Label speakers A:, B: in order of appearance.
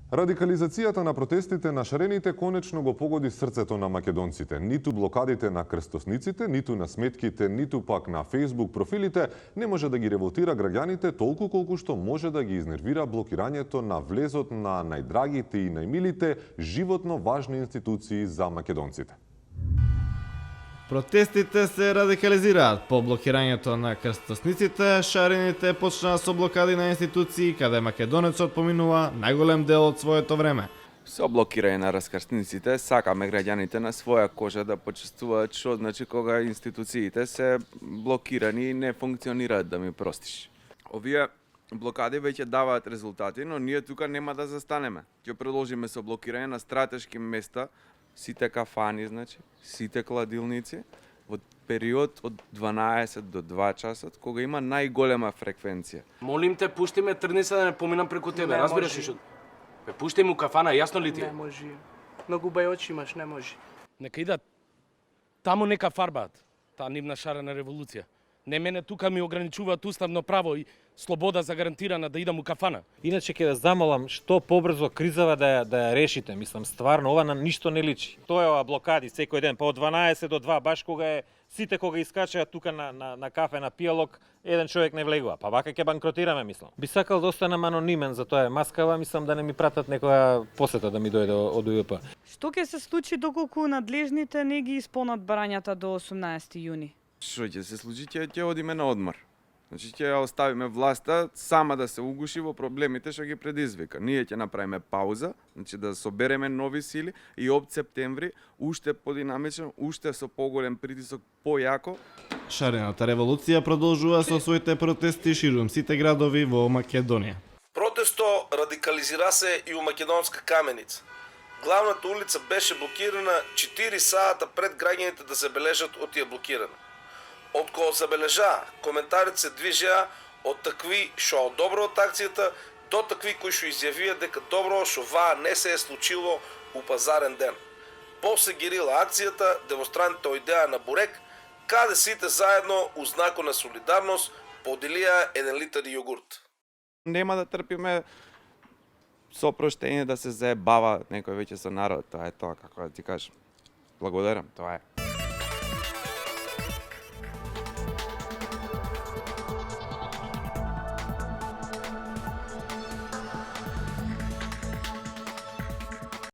A: Радикализацијата на протестите на шарените конечно го погоди срцето на македонците. Ниту блокадите на крстосниците, ниту на сметките, ниту пак на Facebook профилите не може да ги револтира граѓаните толку колку што може да ги изнервира блокирањето на влезот на најдрагите и најмилите животно важни институции за македонците.
B: Протестите се радикализираат по блокирањето на крстосниците, шарените почнаа со блокади на институции каде македонецот поминува најголем дел од своето време.
C: Со блокирање на раскрстниците, сакаме граѓаните на своја кожа да почувствуваат што значи кога институциите се блокирани и не функционираат, да ми простиш. Овие блокади веќе даваат резултати, но ние тука нема да застанеме. Ќе продолжиме со блокирање на стратешки места, сите кафани, значи, сите кладилници, во период од 12 до 2 часот, кога има најголема фреквенција.
D: Молим те, пушти ме, тргни се да не поминам преку тебе, разбираш ли што? Ме пушти му кафана, јасно ли ти е?
E: Не може. Многу бај очи имаш, не може.
D: Нека идат таму нека фарбаат, таа нивна шарена револуција. Не мене тука ми ограничуваат уставно право и слобода загарантирана да идам у кафана.
F: Иначе ќе ве замолам што побрзо кризава да ја решите. Мислам, стварно, ова на ништо не личи. Тоа е ова блокади секој ден, па од 12 до 2, баш кога е сите кога искачаат тука на кафе, на пијалок, еден човек не влегува. Па вака ќе банкротираме, мислам. Би сакал да останам анонимен, затоа е маскава, мислам да не ми пратат некоја посета да ми дојде од УЈП.
G: Што ќе се случи доколку надлежните не ги исполнат барањата до 18 јуни?
C: Што ќе се случи? Ќе одиме на одмор. Значи ќе ја оставиме власта сама да се угуши во проблемите што ги предизвика. Ние ќе направиме пауза, значи да собереме нови сили и од септември уште подинамично, уште со поголем притисок, појако.
B: Шарената револуција продолжува со своите протести ширум сите градови во Македонија.
H: Протесто радикализира се и у Македонска Каменица. Главната улица беше блокирана 4 сата пред граѓаните да забележат од тие блокирана. Од кога забележаа, коментарите се движеа од такви што одобро од акцијата до такви кои што изјавија дека добро што ваа не се е случило у пазарен ден. После гирила акцијата, демонстрантите ојдеа на Бурек, каде сите заедно у знако на солидарност поделија 1 литар јогурт.
C: Нема да трпиме со проштење да се заебава некој веќе со народ. Тоа е тоа, како да ти кажам. Благодарам, тоа е.